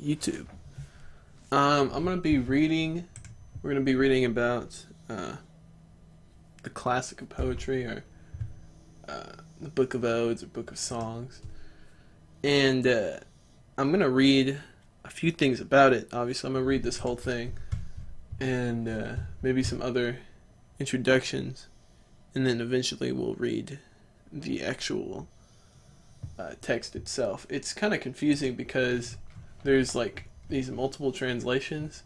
YouTube. I'm gonna be reading. We're gonna be reading about the classic of poetry, or the Book of Odes, or Book of Songs, and I'm gonna read a few things about it. Obviously, I'm gonna read this whole thing, and maybe some other introductions, and then eventually we'll read the actual text itself. It's kind of confusing because there's like these multiple translations,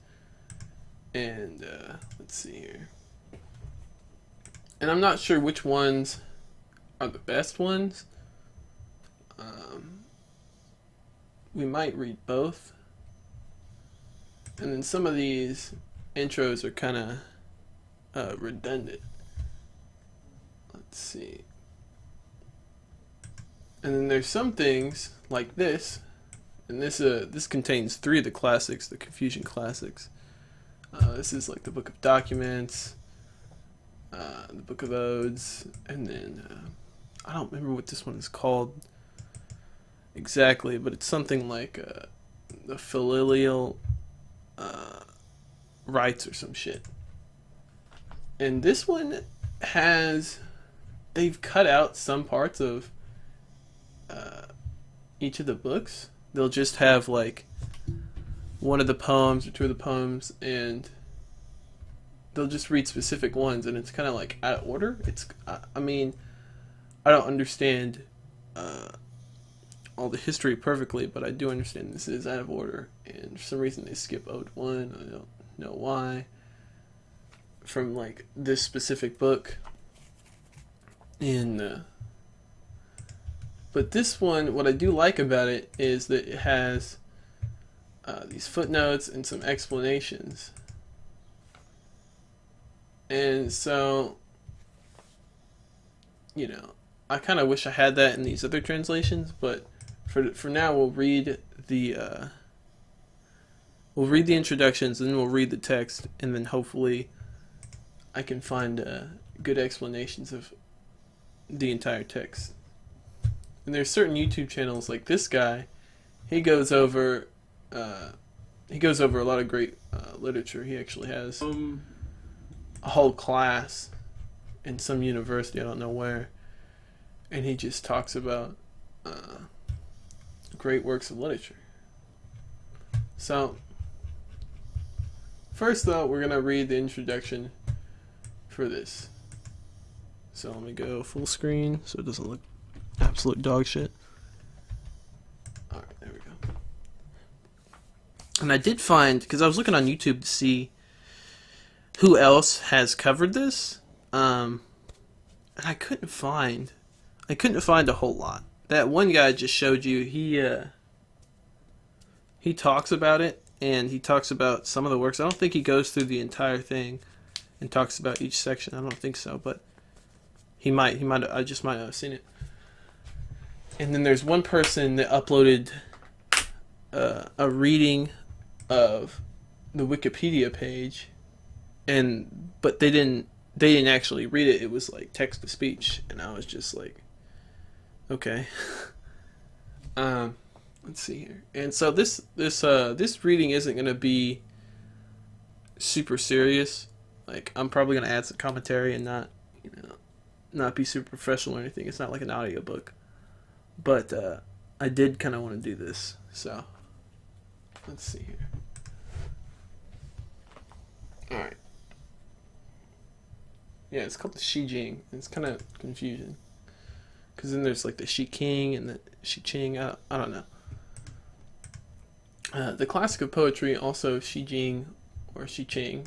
and let's see here. And I'm not sure which ones are the best ones. We might read both. And then some of these intros are kind of redundant. Let's see. And then there's some things like this, and this contains three of the classics, the Confucian classics. This is like the Book of Documents, the Book of Odes, and then I don't remember what this one is called exactly, but it's something like the Filial Rights or some shit. And this one they've cut out some parts of each of the books. They'll just have like one of the poems or two of the poems, and they'll just read specific ones, and it's kind of like out of order. I mean, I don't understand all the history perfectly, but I do understand this is out of order, and for some reason they skip Ode 1. I don't know why, from like this specific book. And but this one, what I do like about it is that it has these footnotes and some explanations. And so, I kind of wish I had that in these other translations, but for now we'll read the introductions, and then we'll read the text, and then hopefully I can find good explanations of the entire text. And there's certain YouTube channels like this guy. He goes over a lot of great literature. He actually has a whole class in some university, I don't know where, and he just talks about great works of literature. So first, though, we're gonna read the introduction for this. So let me go full screen so it doesn't look absolute dog shit. Alright, there we go. And I did find, because I was looking on YouTube to see who else has covered this, and I couldn't find a whole lot. That one guy I just showed you, he talks about it, and he talks about some of the works. I don't think he goes through the entire thing and talks about each section. I don't think so, but he might. I just might not have seen it. And then there's one person that uploaded a reading of the Wikipedia page, but they didn't actually read it. It was like text to speech, and I was just like, okay. Let's see here. And so this reading isn't gonna be super serious. Like, I'm probably gonna add some commentary and not be super professional or anything. It's not like an audiobook. But I did kind of want to do this, so let's see here. Alright. Yeah, it's called the Shi Jing. It's kind of confusing, because then there's like the Shi King and the Shi Ching. I don't know. The classic of poetry, also Shi Jing or Shi Ching,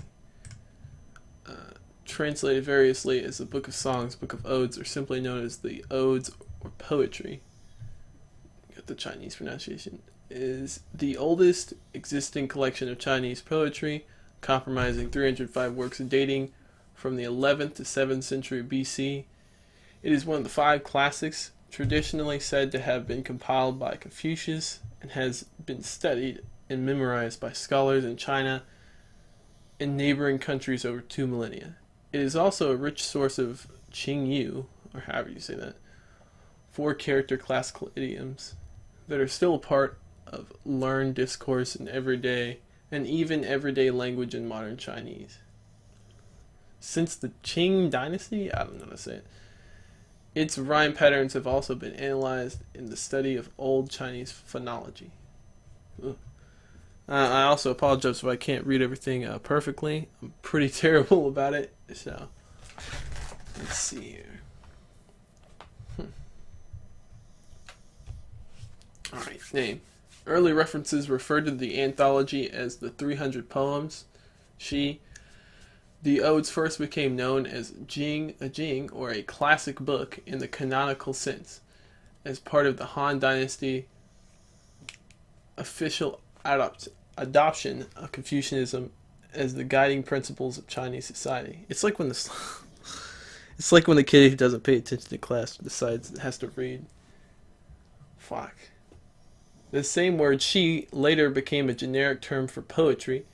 translated variously as the Book of Songs, Book of Odes, or simply known as the Odes or Poetry. The Chinese pronunciation, is the oldest existing collection of Chinese poetry, comprising 305 works dating from the 11th to 7th century BC. It is one of the 5 classics traditionally said to have been compiled by Confucius, and has been studied and memorized by scholars in China and neighboring countries over 2 millennia. It is also a rich source of Qingyu, or however you say that, 4 character classical idioms that are still a part of learned discourse in everyday and even everyday language in modern Chinese. Since the Qing dynasty, I don't know how to say it, its rhyme patterns have also been analyzed in the study of Old Chinese phonology. I also apologize if I can't read everything perfectly. I'm pretty terrible about it. So, let's see here. Alright, name. Early references referred to the anthology as the 300 Poems. The odes first became known as a jing, or a classic book in the canonical sense, as part of the Han Dynasty official adoption of Confucianism as the guiding principles of Chinese society. It's like when the kid who doesn't pay attention to class decides it has to read. Fuck. The same word "shi" later became a generic term for poetry.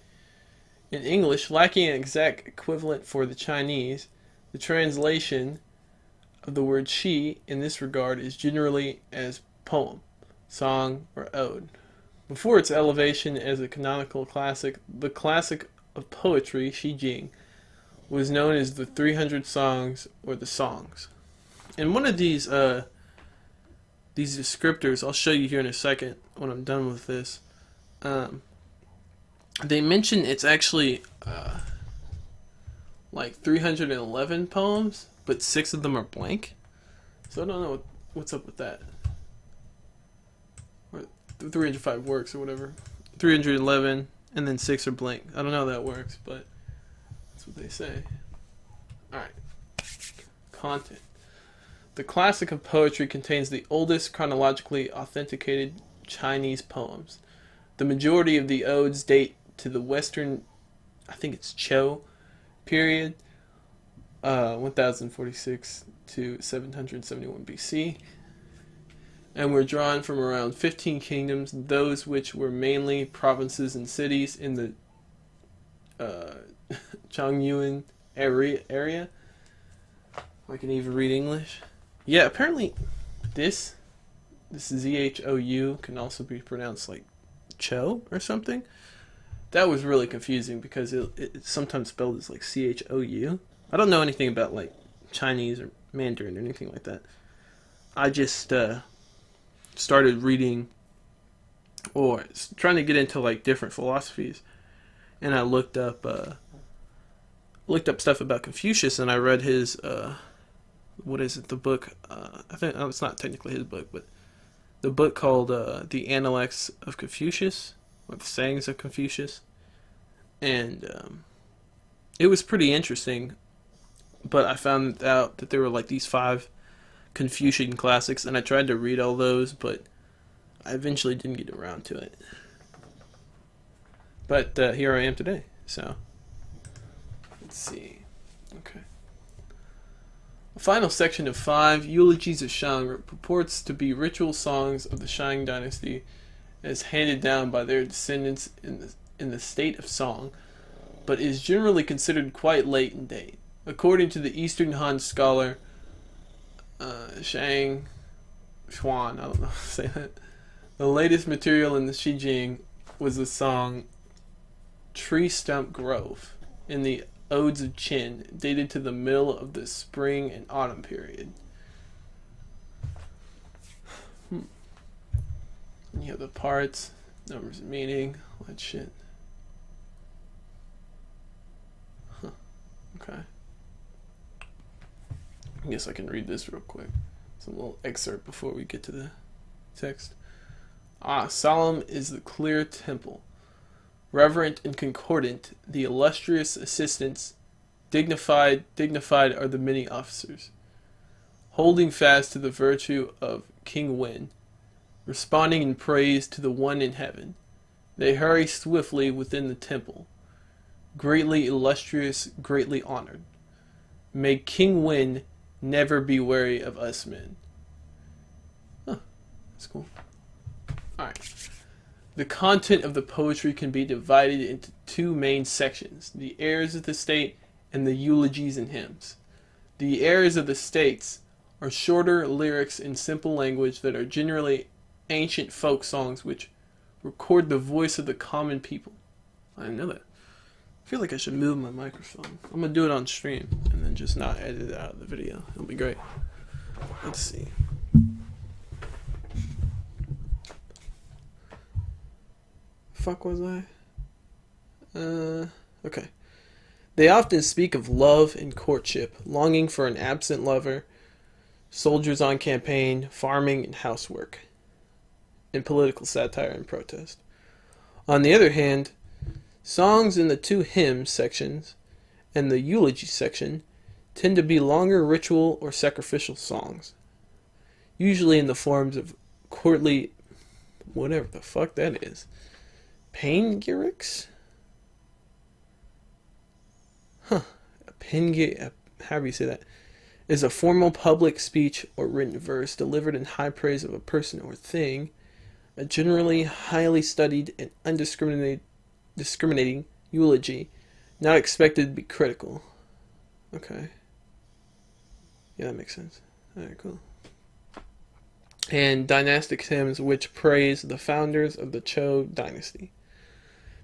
In English, lacking an exact equivalent for the Chinese, the translation of the word "shi" in this regard is generally as poem, song, or ode. Before its elevation as a canonical classic, the classic of poetry, Shi Jing, was known as the 300 Songs or the Songs. And one of these descriptors, I'll show you here in a second when I'm done with this. They mention it's actually like 311 poems, but 6 of them are blank. So I don't know what's up with that. Or 305 works or whatever. 311 and then 6 are blank. I don't know how that works, but that's what they say. Alright. Content. The classic of poetry contains the oldest chronologically authenticated Chinese poems. The majority of the odes date to the Western, I think it's Zhou period, 1046 to 771 BC, and were drawn from around 15 kingdoms, those which were mainly provinces and cities in the Changyuan area. I can even read English. Yeah, apparently this ZHOU can also be pronounced like Cho or something. That was really confusing because it's sometimes spelled as like CHOU. I don't know anything about like Chinese or Mandarin or anything like that. I just started reading or trying to get into like different philosophies, and I looked up stuff about Confucius, and I read his the book, I think it's not technically his book, but the book called The Analects of Confucius, or The Sayings of Confucius, and it was pretty interesting, but I found out that there were like these 5 Confucian classics, and I tried to read all those, but I eventually didn't get around to it. But here I am today, so let's see. Okay. The final section of 5, Eulogies of Shang, purports to be ritual songs of the Shang dynasty as handed down by their descendants in the state of song, but is generally considered quite late in date. According to the Eastern Han scholar Shang Xuan, I don't know how to say that, the latest material in the Shi Jing was the song Tree Stump Grove in the Odes of Qin, dated to the middle of the spring and autumn period. You have the parts, numbers and meaning, all that shit. Okay. I guess I can read this real quick. It's a little excerpt before we get to the text. Solemn is the clear temple. Reverent and concordant, the illustrious assistants. Dignified are the many officers. Holding fast to the virtue of King Wen. Responding in praise to the one in heaven. They hurry swiftly within the temple. Greatly illustrious, greatly honored. May King Wen never be weary of us men. Huh, that's cool. Alright. The content of the poetry can be divided into 2 main sections, the airs of the state and the eulogies and hymns. The airs of the states are shorter lyrics in simple language that are generally ancient folk songs which record the voice of the common people. I didn't know that. I feel like I should move my microphone. I'm gonna do it on stream and then just not edit it out of the video. It'll be great. Let's see. Fuck was I? Okay. They often speak of love and courtship, longing for an absent lover, soldiers on campaign, farming, and housework, and political satire and protest. On the other hand, songs in the two hymns sections and the eulogy section tend to be longer ritual or sacrificial songs, usually in the forms of courtly, whatever the fuck that is, panegyrics? However you say that, is a formal public speech or written verse delivered in high praise of a person or thing, a generally highly studied and discriminating eulogy, not expected to be critical. Okay. Yeah, that makes sense. Alright, cool. And dynastic hymns which praise the founders of the Chou dynasty.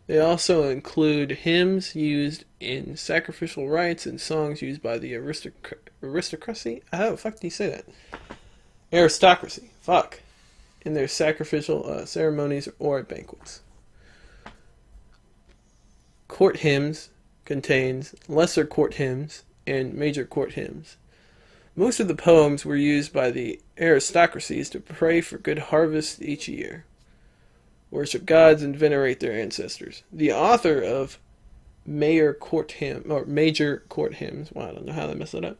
They also include hymns used in sacrificial rites and songs used by the aristocracy. How the fuck do you say that? Aristocracy. Fuck. In their sacrificial ceremonies or at banquets. Court hymns contains lesser court hymns and major court hymns. Most of the poems were used by the aristocracies to pray for good harvest each year, worship gods, and venerate their ancestors. The author of major court hymns, well, I don't know how they messed it up,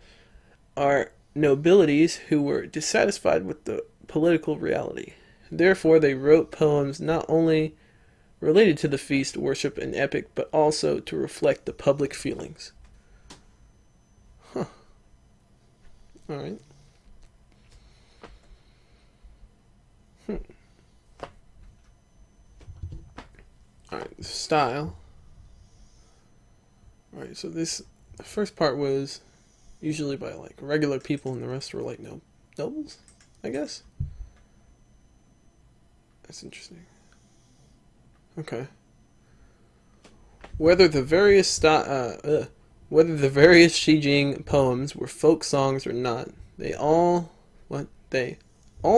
are nobilities who were dissatisfied with the political reality. Therefore, they wrote poems not only related to the feast, worship, and epic, but also to reflect the public feelings. Huh. Alright. Alright, style. Alright, so the first part was usually by like regular people and the rest were like nobles, I guess. That's interesting. Okay. Whether the various Shijing poems were folk songs or not, they all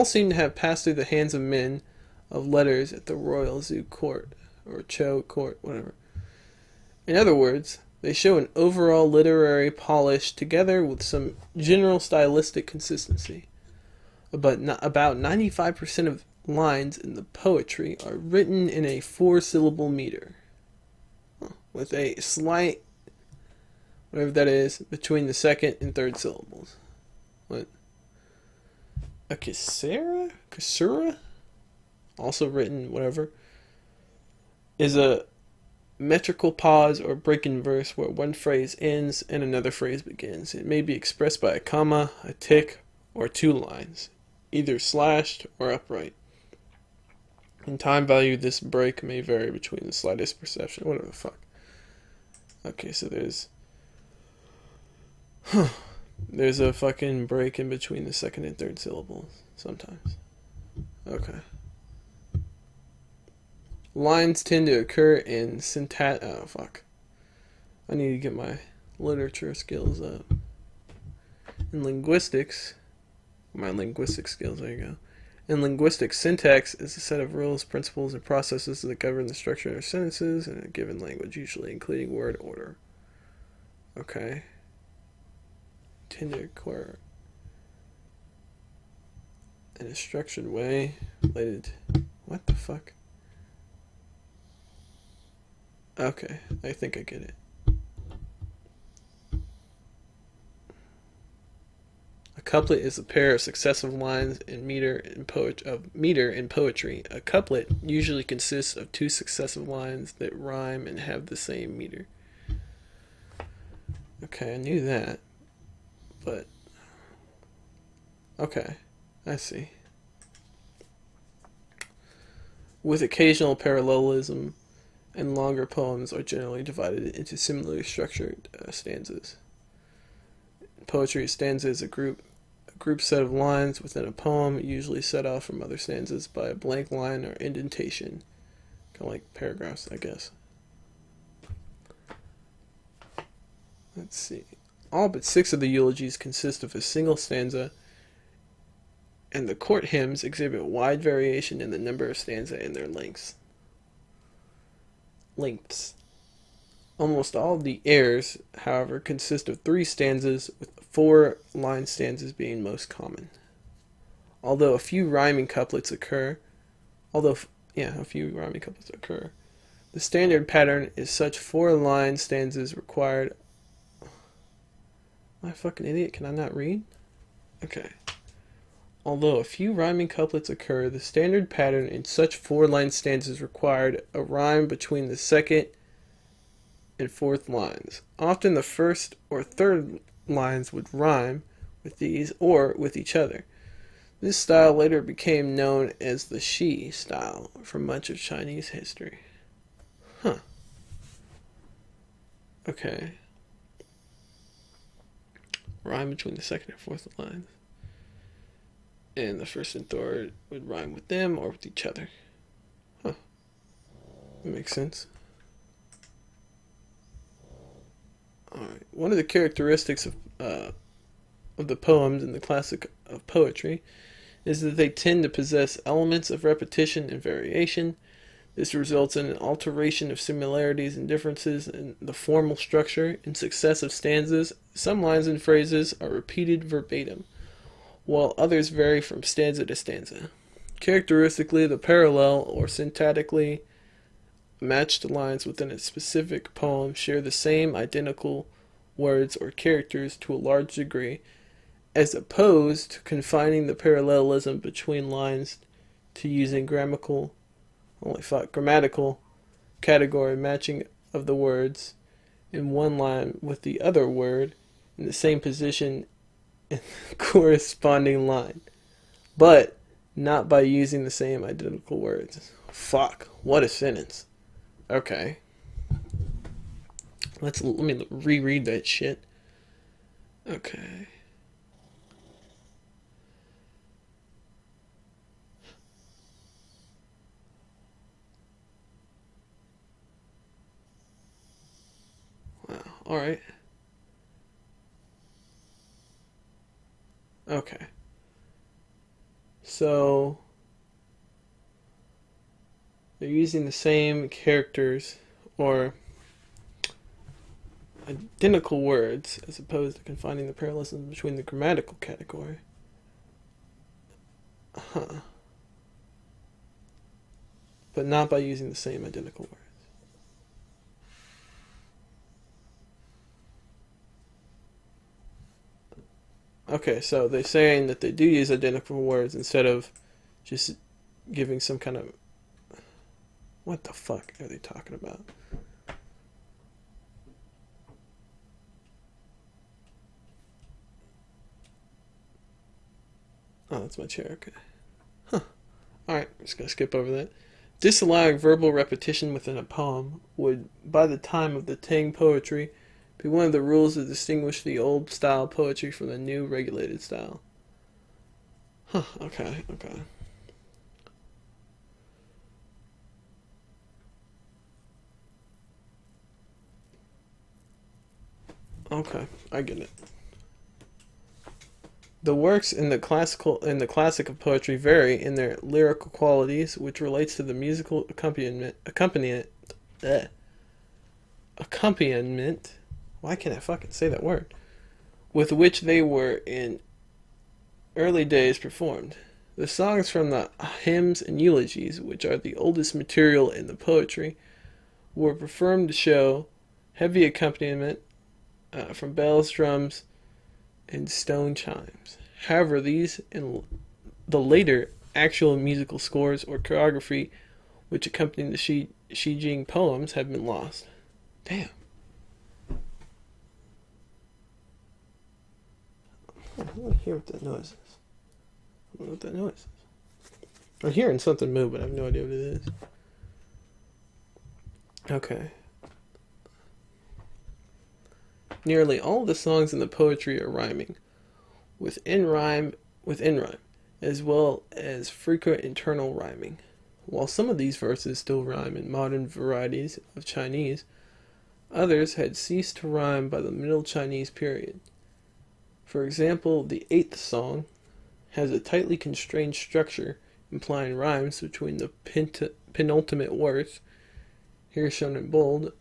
seem to have passed through the hands of men of letters at the royal Zhou court, or Chou court, whatever. In other words, they show an overall literary polish together with some general stylistic consistency. But about 95% of lines in the poetry are written in a 4-syllable meter, with a slight, whatever that is, between the second and third syllables. What? A caesura? Also written, whatever, is a metrical pause or break in verse where one phrase ends and another phrase begins. It may be expressed by a comma, a tick, or 2 lines, either slashed or upright. In time value, this break may vary between the slightest perception, whatever the fuck. Okay, so there's a fucking break in between the second and third syllables sometimes. Okay. Lines tend to occur in oh fuck. I need to get my literature skills up. In linguistics, my linguistic skills, there you go. In linguistics, syntax is a set of rules, principles, and processes that govern the structure of sentences in a given language, usually including word order. Okay. Tend to occur in a structured way related. What the fuck? Okay, I think I get it. A couplet is a pair of successive lines in meter in poetry. A couplet usually consists of 2 successive lines that rhyme and have the same meter. Okay, I knew that, but okay, I see. With occasional parallelism, and longer poems are generally divided into similarly structured stanzas. In poetry, a stanza is a group set of lines within a poem, usually set off from other stanzas by a blank line or indentation. Kind of like paragraphs, I guess. Let's see. All but 6 of the eulogies consist of a single stanza, and the court hymns exhibit wide variation in the number of stanza and their lengths. Almost all of the airs, however, consist of 3 stanzas, with 4-line stanzas being most common. Although a few rhyming couplets occur, the standard pattern is such 4-line stanzas required. Am I a fucking idiot? Can I not read? Okay. Although a few rhyming couplets occur, the standard pattern in such 4-line stanzas required a rhyme between the second and 4th lines. Often the first or third lines would rhyme with these or with each other. This style later became known as the Shi style for much of Chinese history. Huh. Okay. Rhyme between the second and 4th lines. And the first and third would rhyme with them or with each other. Huh. That makes sense. Alright. One of the characteristics of the poems in the classic of poetry is that they tend to possess elements of repetition and variation. This results in an alteration of similarities and differences in the formal structure. In successive stanzas, some lines and phrases are repeated verbatim, while others vary from stanza to stanza. Characteristically, the parallel or syntactically matched lines within a specific poem share the same identical words or characters to a large degree, as opposed to confining the parallelism between lines to using grammatical category matching of the words in one line with the other word in the same position in the corresponding line, but not by using the same identical words. Fuck, what a sentence. Okay. Let me reread that shit. Okay. Wow. All right. Okay. So they're using the same characters or identical words as opposed to confining the parallelism between the grammatical category. Huh. But not by using the same identical words. Okay, so they're saying that they do use identical words instead of just giving some kind of... What the fuck are they talking about? Oh, that's my chair, okay. Huh. Alright, I'm just gonna skip over that. Disallowing verbal repetition within a poem would, by the time of the Tang poetry, be one of the rules to distinguish the old style poetry from the new regulated style. Huh, okay. Okay, I get it. The works in the classic of poetry vary in their lyrical qualities, which relates to the musical accompaniment. Why can't I fucking say that word? With which they were in early days performed. The songs from the hymns and eulogies, which are the oldest material in the poetry, were performed to show heavy accompaniment from bells, drums, and stone chimes. However, these and the later actual musical scores or choreography which accompany the Shi Jing poems have been lost. Damn. I want to hear what that noise is. I don't know what that noise is. I'm hearing something move, but I have no idea what it is. Okay. Nearly all the songs in the poetry are rhyming, within rhyme, as well as frequent internal rhyming. While some of these verses still rhyme in modern varieties of Chinese, others had ceased to rhyme by the Middle Chinese period. For example, the 8th song has a tightly constrained structure implying rhymes between the penultimate words, here shown in bold,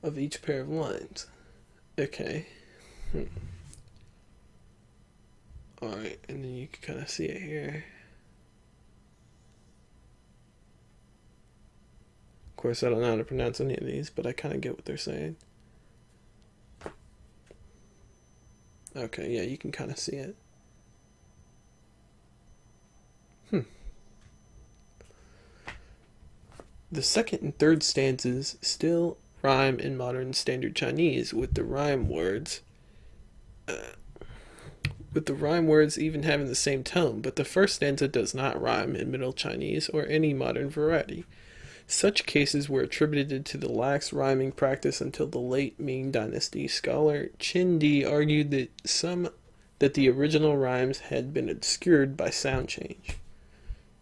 of each pair of lines. Okay. Alright, and then you can kind of see it here. Of course, I don't know how to pronounce any of these, but I kind of get what they're saying. Okay, yeah, you can kind of see it. The second and third stanzas still rhyme in modern standard Chinese with the rhyme words even having the same tone, but the first stanza does not rhyme in Middle Chinese or any modern variety. Such cases were attributed to the lax rhyming practice until the late Ming Dynasty. Scholar Qin Di argued that the original rhymes had been obscured by sound change.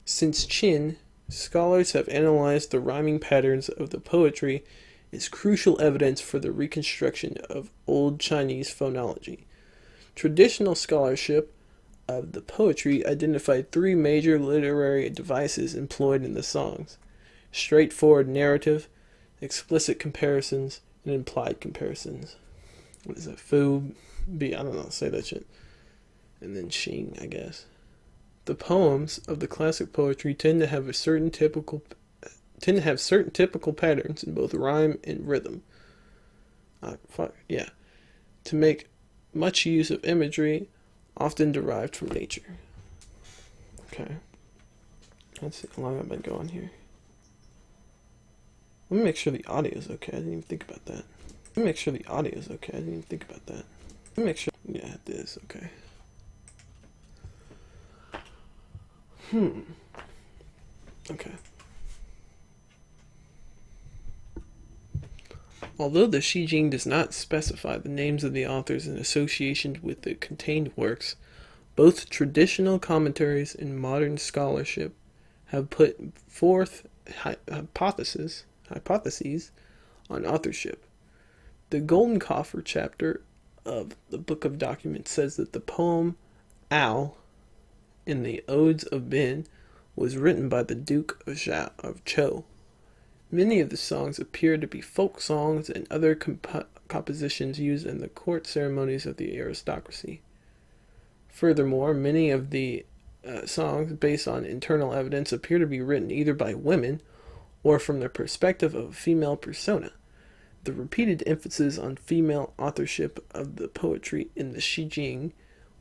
Since Qin, scholars have analyzed the rhyming patterns of the poetry as crucial evidence for the reconstruction of Old Chinese phonology. Traditional scholarship of the poetry identified 3 major literary devices employed in the songs: straightforward narrative, explicit comparisons, and implied comparisons. What is it? Fu, B, I don't know, say that shit. And then Xing, I guess. The poems of the classic poetry tend to have certain typical patterns in both rhyme and rhythm. To make much use of imagery, often derived from nature. Okay. Let's see how long I've been going here. Let me make sure the audio is okay. I didn't even think about that. Let me make sure the audio is okay. I didn't even think about that. Let me make sure. Yeah, it is okay. Okay. Although the Shijing does not specify the names of the authors in association with the contained works, both traditional commentaries and modern scholarship have put forth hypotheses on authorship. The Golden Coffer chapter of the Book of Documents says that the poem Owl in the Odes of Ben was written by the Duke of Zhou. Many of the songs appear to be folk songs and other compositions used in the court ceremonies of the aristocracy. Furthermore, many of the songs, based on internal evidence, appear to be written either by women or from the perspective of a female persona. The repeated emphasis on female authorship of the poetry in the Shijing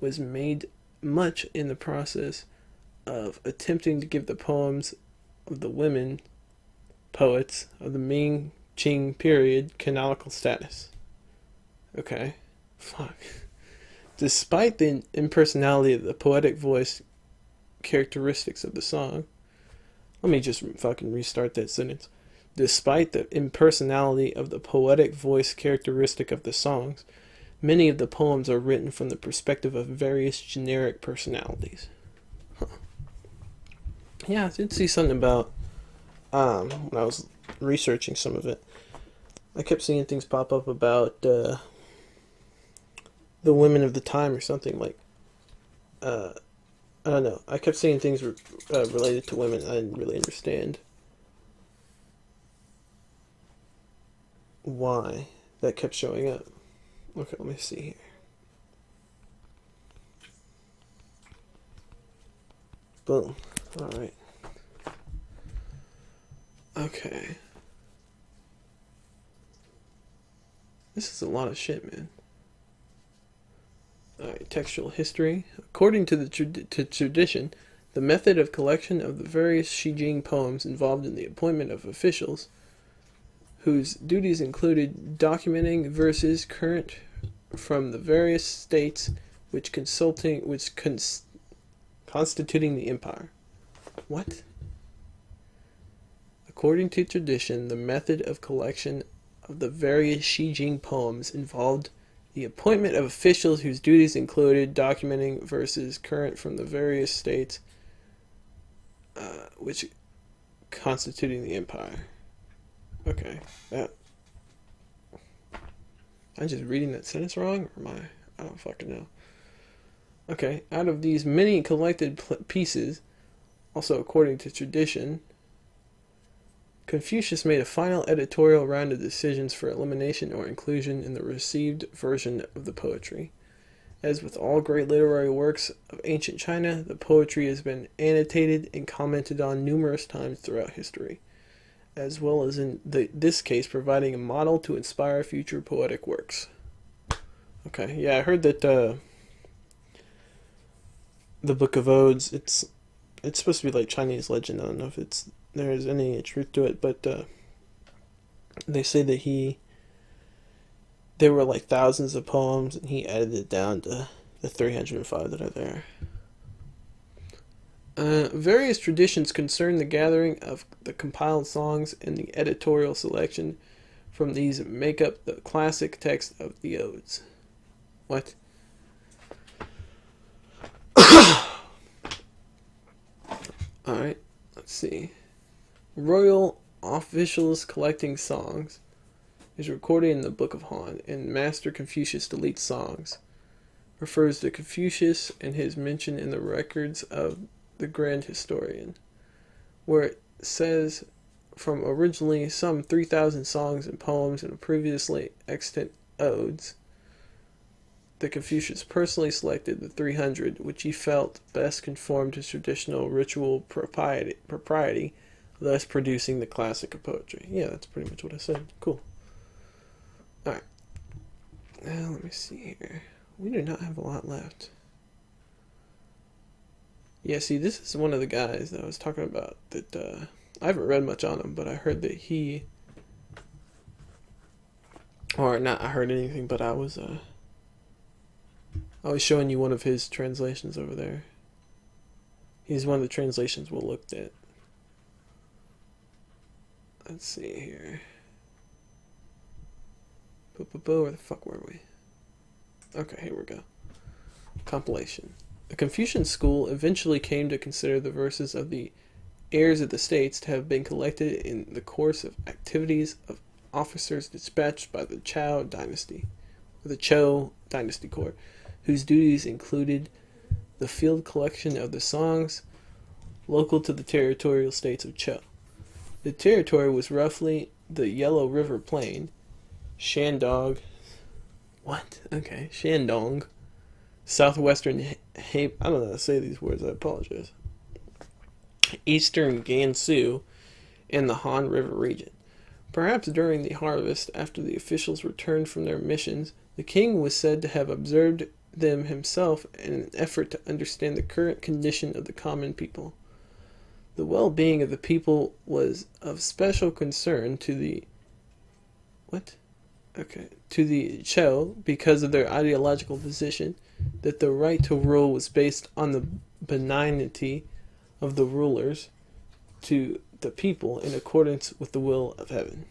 was made much in the process of attempting to give the poems of the women poets of the Ming Qing period canonical status. Okay. Fuck. Despite the impersonality of the poetic voice characteristics of the song, let me just fucking restart that sentence. Despite the impersonality of the poetic voice characteristic of the songs, many of the poems are written from the perspective of various generic personalities. Yeah, I did see something about, when I was researching some of it, I kept seeing things pop up about the women of the time or something, like, I don't know. I kept seeing things related to women. I didn't really understand why that kept showing up. Okay, let me see here. Boom. Alright. Okay. This is a lot of shit, man. Alright, textual history. According to the tradition, the method of collection of the various Shijing poems involved in the appointment of officials, whose duties included documenting verses current from the various states constituting the empire. What? According to tradition, the method of collection of the various Shijing poems involved the appointment of officials whose duties included documenting verses current from the various states which constituting the empire. Okay, that. I'm just reading that sentence wrong, or am I don't fucking know. Okay, out of these many collected pieces, also according to tradition, Confucius made a final editorial round of decisions for elimination or inclusion in the received version of the poetry. As with all great literary works of ancient China, the poetry has been annotated and commented on numerous times throughout history, as well as in this case providing a model to inspire future poetic works. Okay, yeah, I heard that the Book of Odes, it's supposed to be like Chinese legend. I don't know if there's any truth to it, but they say that there were like thousands of poems, and he edited it down to the 305 that are there. Various traditions concern the gathering of the compiled songs and the editorial selection from these make up the classic text of the odes. What? Alright, let's see. Royal officials collecting songs is recorded in the Book of Han, and Master Confucius deletes songs. Refers to Confucius and his mention in the records of the Grand Historian, where it says from originally some 3,000 songs and poems in previously extant odes, that Confucius personally selected the 300 which he felt best conformed to traditional ritual propriety, thus producing the classic of poetry. Yeah, that's pretty much what I said. Cool. Alright. Now, let me see here. We do not have a lot left. Yeah, see, this is one of the guys that I was talking about that, I haven't read much on him, but I heard that or not I heard anything, but I was showing you one of his translations over there. He's one of the translations we'll look at. Let's see here. Where the fuck were we? Okay, here we go. Compilation. The Confucian school eventually came to consider the verses of the heirs of the states to have been collected in the course of activities of officers dispatched by the Chou Dynasty Corps, whose duties included the field collection of the songs local to the territorial states of Chou. The territory was roughly the Yellow River Plain, Shandong, southwestern I don't know how to say these words, I apologize. Eastern Gansu, and the Han River region. Perhaps during the harvest, after the officials returned from their missions, the king was said to have observed them himself in an effort to understand the current condition of the common people. The well-being of the people was of special concern to the Chou because of their ideological position that the right to rule was based on the benignity of the rulers to the people in accordance with the will of heaven.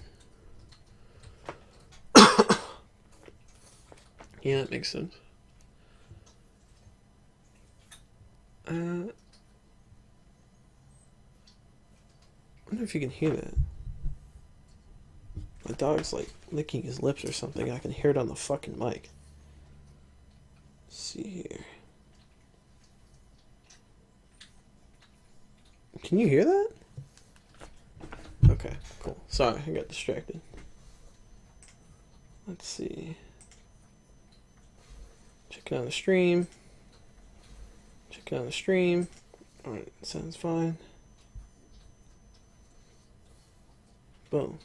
Yeah, that makes sense. I wonder if you can hear that. My dog's like licking his lips or something. I can hear it on the fucking mic. Let's see here. Can you hear that? Okay, cool. Sorry, I got distracted. Let's see. Checking on the stream. Alright, sounds fine. Boom.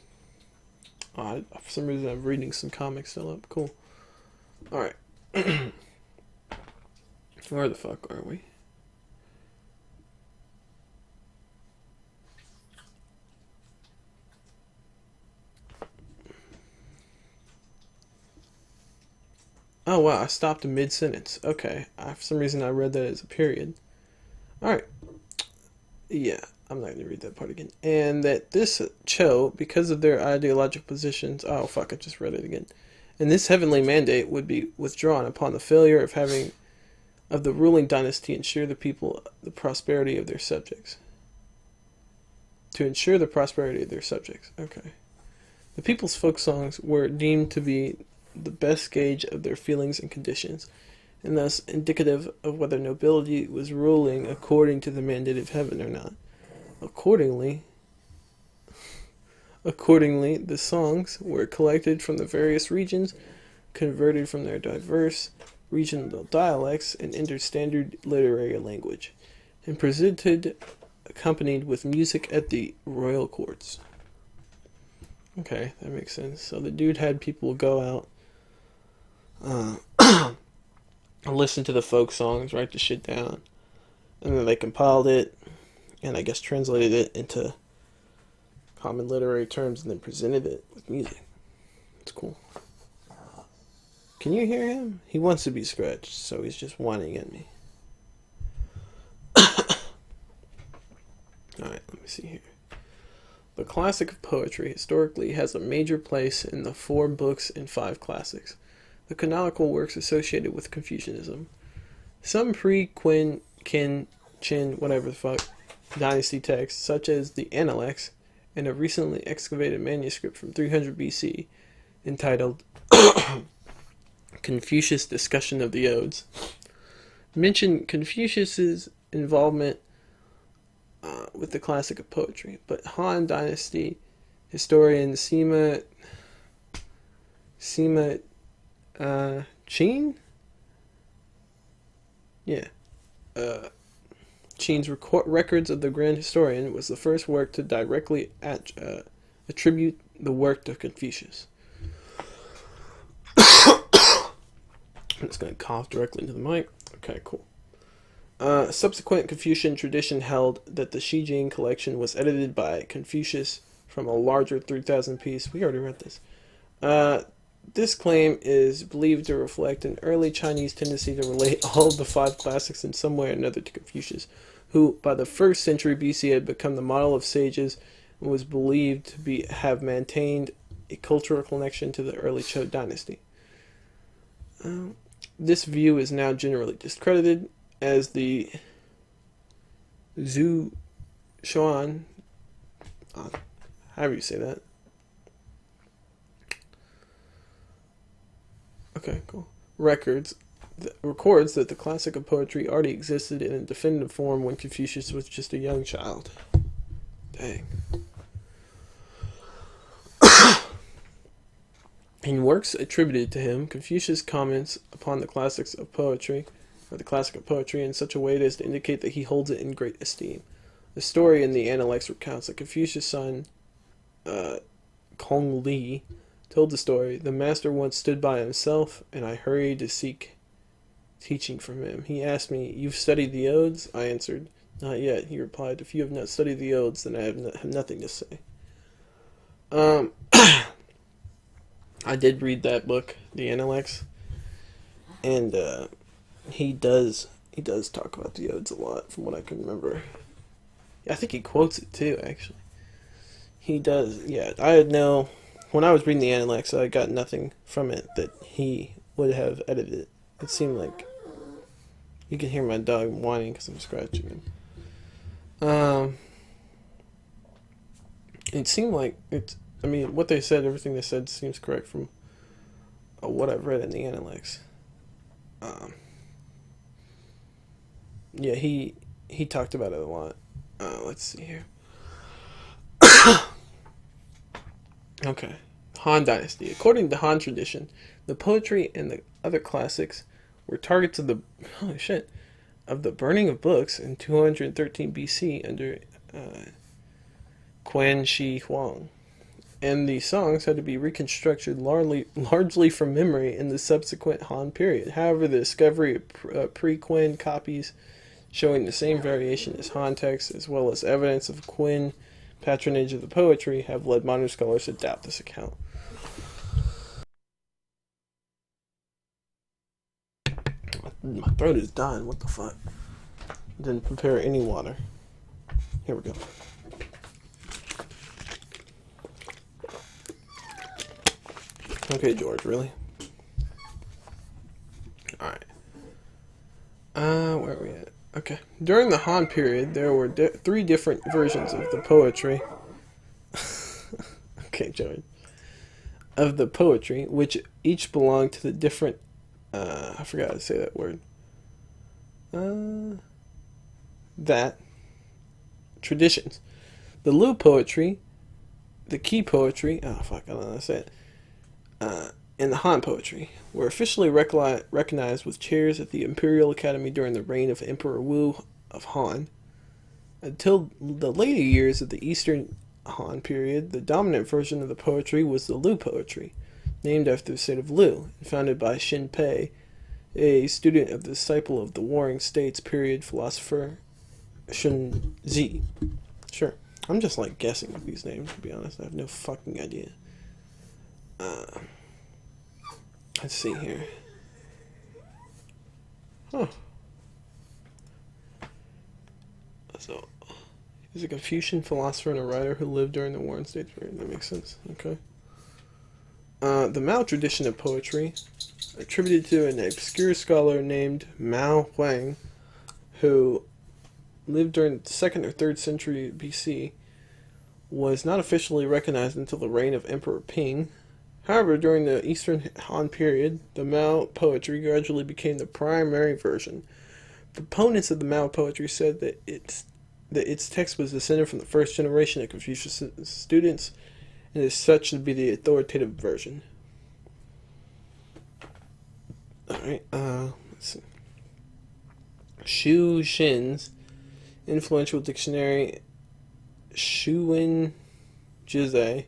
For some reason I'm reading some comics still up. Cool. Alright. Where the fuck are we? Oh wow, I stopped in mid-sentence. Okay, for some reason I read that as a period. Alright. Yeah, I'm not going to read that part again. And that this Chou, because of their ideological positions... Oh fuck, I just read it again. And this heavenly mandate would be withdrawn upon the failure of the ruling dynasty ensure the people the prosperity of their subjects. to ensure the prosperity of their subjects. Okay. The people's folk songs were deemed to be the best gauge of their feelings and conditions, and thus indicative of whether nobility was ruling according to the mandate of heaven or not. Accordingly, the songs were collected from the various regions, converted from their diverse regional dialects, and entered standard literary language, and presented accompanied with music at the royal courts. Okay, that makes sense. So the dude had people go out, listen to the folk songs, write the shit down, and then they compiled it, and I guess translated it into common literary terms, and then presented it with music. It's cool. Can you hear him? He wants to be scratched, so he's just whining at me. Alright, let me see here. The classic of poetry historically has a major place in the 4 books and 5 classics, the canonical works associated with Confucianism. Some pre-Qin, Qin, whatever the fuck, dynasty texts, such as the Analects, and a recently excavated manuscript from 300 BC entitled Confucius' Discussion of the Odes, mention Confucius's involvement with the classic of poetry, but Han Dynasty historian Sima Qin? Yeah. Qin's records of the Grand Historian was the first work to directly attribute the work to Confucius. I'm just going to cough directly into the mic. Okay, cool. Subsequent Confucian tradition held that the Shijing collection was edited by Confucius from a larger 3,000 piece. We already read this. This claim is believed to reflect an early Chinese tendency to relate all of the 5 classics in some way or another to Confucius, who by the 1st century BC had become the model of sages and was believed to have maintained a cultural connection to the early Zhou dynasty. This view is now generally discredited, as the Zhu Xuan, however you say that. Okay, cool. Records records that the classic of poetry already existed in a definitive form when Confucius was just a young child. Dang. In works attributed to him, Confucius comments upon the classics of poetry, or the classic of poetry, in such a way as to indicate that he holds it in great esteem. The story in the Analects recounts that Confucius' son, Kong Li, told the story. The master once stood by himself, and I hurried to seek teaching from him. He asked me, "You've studied the odes?" I answered, "Not yet." He replied, "If you have not studied the odes, then I have nothing to say." I did read that book, the Analects, and he does talk about the odes a lot, from what I can remember. I think he quotes it too, actually. He does, yeah. When I was reading the Analects, I got nothing from it that he would have edited it. It seemed like you can hear my dog whining because I'm scratching him. It seemed like what they said, everything they said seems correct from what I've read in the Analects. Yeah, he talked about it a lot. Let's see here. Okay. Han Dynasty. According to Han tradition, the poetry and the other classics were targets of the burning of books in 213 BC under Quan Shi Huang. And the songs had to be reconstructed largely from memory in the subsequent Han period. However, the discovery of pre-Qin copies showing the same variation as Han texts, as well as evidence of Qin patronage of the poetry, have led modern scholars to doubt this account. My throat is dying, what the fuck? Didn't prepare any water. Here we go. Okay, George, really? Alright. Where are we at? Okay. During the Han period, there were three different versions of the poetry. Okay, Joey. Of the poetry, which each belonged to the different. I forgot how to say that word. That traditions. The Lu poetry, the Qi poetry. Oh fuck, I don't know how to say it. And the Han poetry were officially recognized with chairs at the Imperial Academy during the reign of Emperor Wu of Han. Until the later years of the Eastern Han period, the dominant version of the poetry was the Lu poetry, named after the state of Lu, and founded by Xin Pei, a student of the disciple of the Warring States period philosopher Shun Zi. Sure. I'm just like guessing with these names, to be honest. I have no fucking idea. Let's see here. Huh. So, he's a Confucian philosopher and a writer who lived during the Warring States period. That makes sense. Okay. The Mao tradition of poetry, attributed to an obscure scholar named Mao Huang, who lived during the 2nd or 3rd century BC, was not officially recognized until the reign of Emperor Ping. However, during the Eastern Han period, the Mao poetry gradually became the primary version. Proponents of the Mao poetry said that its text was descended from the first generation of Confucius students, and is such to be the authoritative version. Alright, let's see. Xu Xin's influential dictionary, Shuwen Jizai,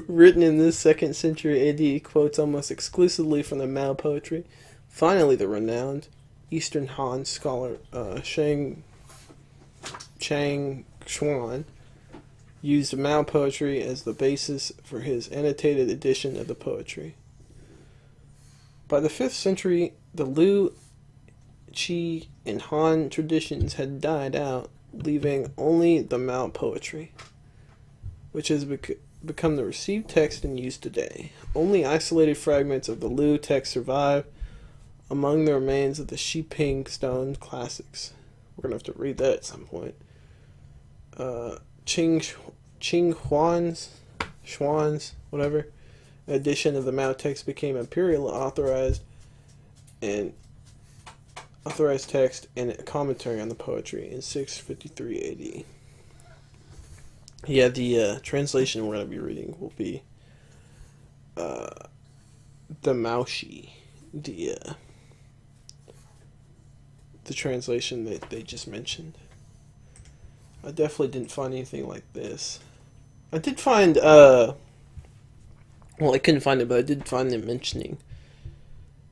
written in the 2nd century AD, quotes almost exclusively from the Mao poetry. Finally, the renowned Eastern Han scholar Chang Xuan used Mao poetry as the basis for his annotated edition of the poetry. By the 5th century, the Lu, Qi, and Han traditions had died out, leaving only the Mao poetry, which has become the received text in use today. Only isolated fragments of the Lu text survive among the remains of the Shiping stone classics. We're going to have to read that at some point. Qing Huan's, whatever, edition of the Mao text became imperial authorized text and a commentary on the poetry in 653 AD. Yeah, the translation we're going to be reading will be the Maoshi, the translation that they just mentioned. I definitely didn't find anything like this. I did find, well, I couldn't find it, but I did find them mentioning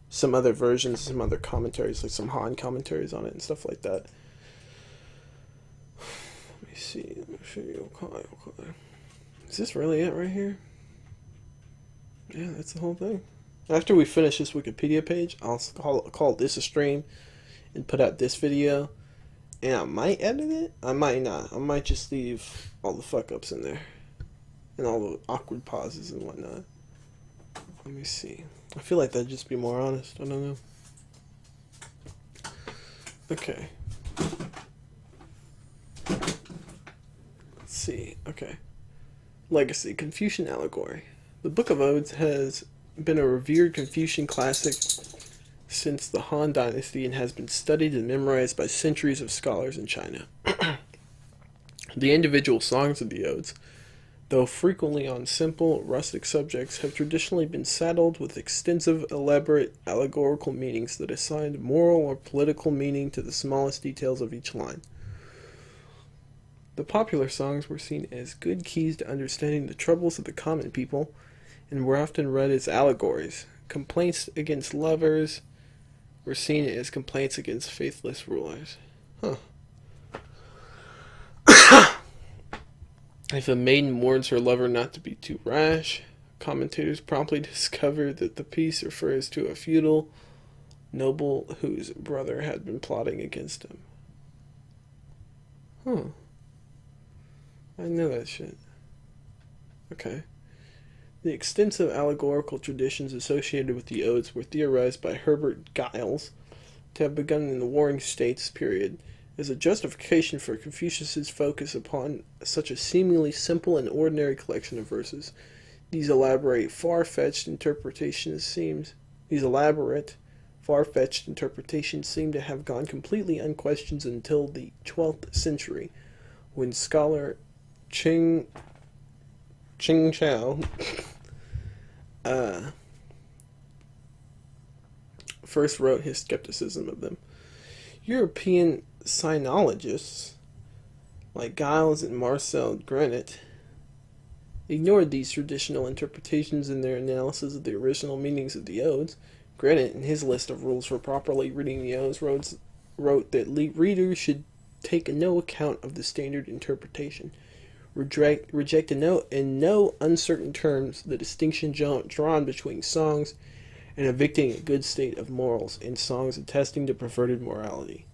some other versions, some other commentaries, like some Han commentaries on it and stuff like that. Let me see. Let me show you. Okay. Is this really it right here? Yeah, that's the whole thing. After we finish this Wikipedia page, I'll call this a stream and put out this video. And I might edit it. I might not. I might just leave all the fuck ups in there. And all the awkward pauses and whatnot. Let me see. I feel like that'd just be more honest. I don't know. Okay. Let's see. Okay. Legacy. Confucian allegory. The Book of Odes has been a revered Confucian classic since the Han Dynasty and has been studied and memorized by centuries of scholars in China. The individual songs of the Odes, though frequently on simple, rustic subjects, have traditionally been saddled with extensive, elaborate, allegorical meanings that assigned moral or political meaning to the smallest details of each line. The popular songs were seen as good keys to understanding the troubles of the common people, and were often read as allegories. Complaints against lovers were seen as complaints against faithless rulers. Huh. If a maiden warns her lover not to be too rash, commentators promptly discover that the piece refers to a feudal noble whose brother had been plotting against him. Huh. I know that shit. Okay. The extensive allegorical traditions associated with the Odes were theorized by Herbert Giles, to have begun in the Warring States period as a justification for Confucius's focus upon such a seemingly simple and ordinary collection of verses. These elaborate, far-fetched interpretations seem to have gone completely unquestioned until the 12th century, when scholar Ching Chao first wrote his skepticism of them. European sinologists like Giles and Marcel Grenet ignored these traditional interpretations in their analysis of the original meanings of the odes. Grenet, in his list of rules for properly reading the odes, wrote that readers should take no account of the standard interpretation, reject in no uncertain terms the distinction drawn between songs and evicting a good state of morals and songs attesting to perverted morality.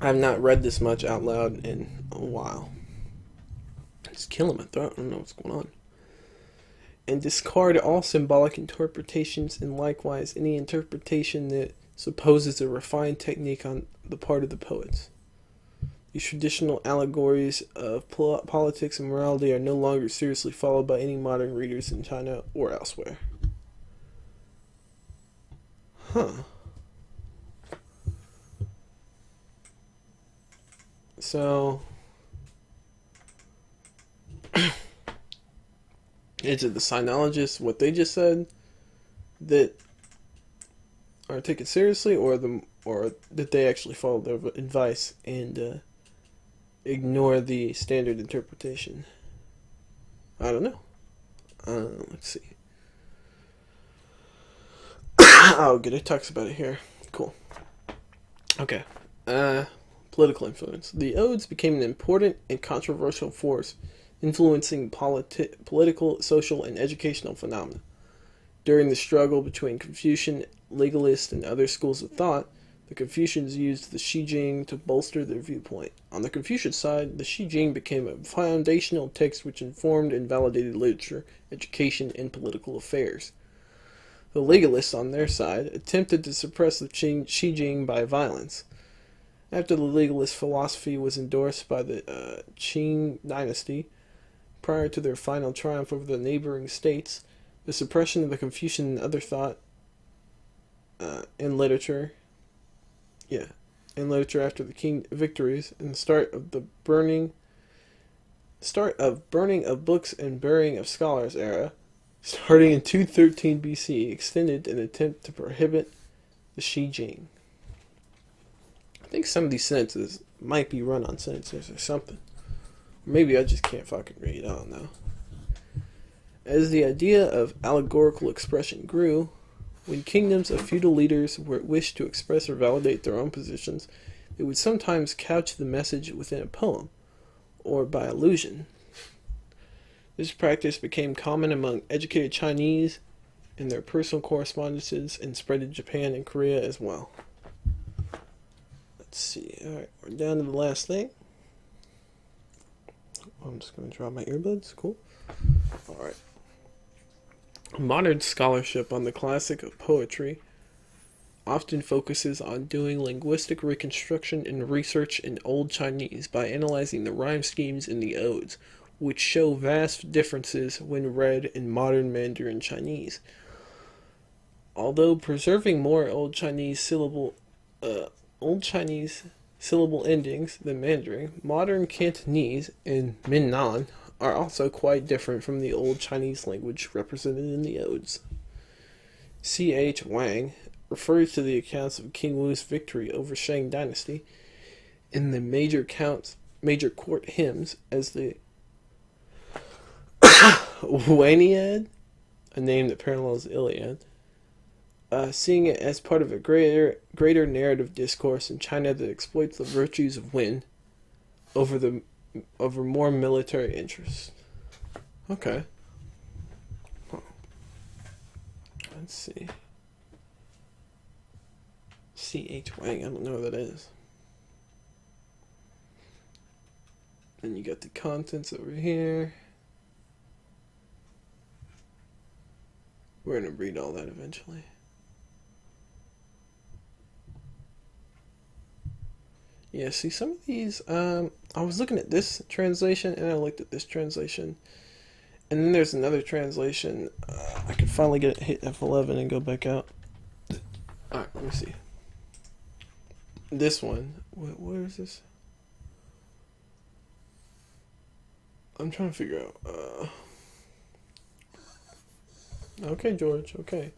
I have not read this much out loud in a while. It's killing my throat. I don't know what's going on. And discard all symbolic interpretations, and likewise any interpretation that supposes a refined technique on the part of the poets. These traditional allegories of politics and morality are no longer seriously followed by any modern readers in China or elsewhere. So, is it the sinologists, what they just said, that are taken seriously, or that they actually follow their advice and ignore the standard interpretation? I don't know. Let's see. Oh, good. It talks about it here. Cool. Okay. Political influence. The odes became an important and controversial force influencing political, social, and educational phenomena. During the struggle between Confucian, legalist, and other schools of thought, the Confucians used the Shijing to bolster their viewpoint. On the Confucian side, the Shijing became a foundational text which informed and validated literature, education, and political affairs. The legalists, on their side, attempted to suppress the Shijing by violence. After the legalist philosophy was endorsed by the Qing dynasty, prior to their final triumph over the neighboring states, the suppression of the Confucian and other thought in literature after the Qing victories, and the start of burning of books and burying of scholars era, starting in 213 BC, extended an attempt to prohibit the Shijing. I think some of these sentences might be run-on sentences or something. Maybe I just can't fucking read. I don't know. As the idea of allegorical expression grew, when kingdoms of feudal leaders wished to express or validate their own positions, they would sometimes couch the message within a poem, or by allusion. This practice became common among educated Chinese in their personal correspondences and spread to Japan and Korea as well. Let's see. Alright, we're down to the last thing. I'm just going to drop my earbuds. Cool. Alright. Modern scholarship on the classic of poetry often focuses on doing linguistic reconstruction and research in Old Chinese by analyzing the rhyme schemes in the odes, which show vast differences when read in modern Mandarin Chinese. Although preserving more Old Chinese syllable endings than Mandarin, modern Cantonese and Minnan are also quite different from the Old Chinese language represented in the odes. C.H. Wang refers to the accounts of King Wu's victory over Shang dynasty in the major court hymns as the Waniad, a name that parallels the Iliad, seeing it as part of a greater narrative discourse in China that exploits the virtues of wind over more military interests. Okay. Huh. Let's see. C.H. Wang, I don't know what that is. And you got the contents over here. We're going to read all that eventually. Yeah, see, some of these, I was looking at this translation and I looked at this translation. And then there's another translation. I could finally hit F11 and go back out. Alright, let me see. This one. Where is this? I'm trying to figure out. Okay, George. Okay.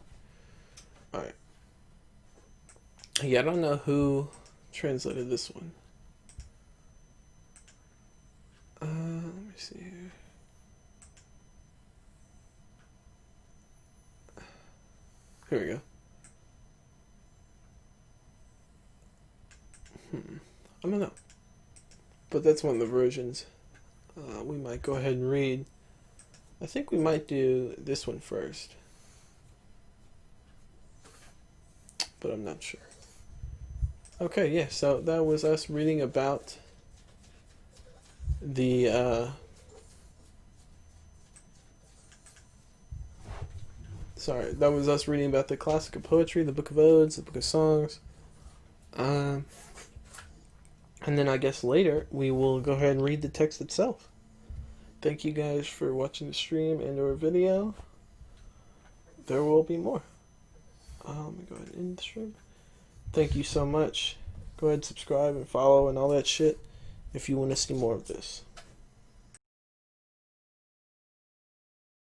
Alright. Yeah, I don't know who translated this one. Let me see here. Here we go. I don't know. But that's one of the versions we might go ahead and read. I think we might do this one first. But I'm not sure. Okay, yeah, so that was us reading about the that was us reading about the classic of poetry, the Book of Odes, the Book of Songs. And then I guess later we will go ahead and read the text itself. Thank you guys for watching the stream and or video. There will be more. Let me go ahead and end the stream. Thank you so much. Go ahead and subscribe and follow and all that shit if you want to see more of this.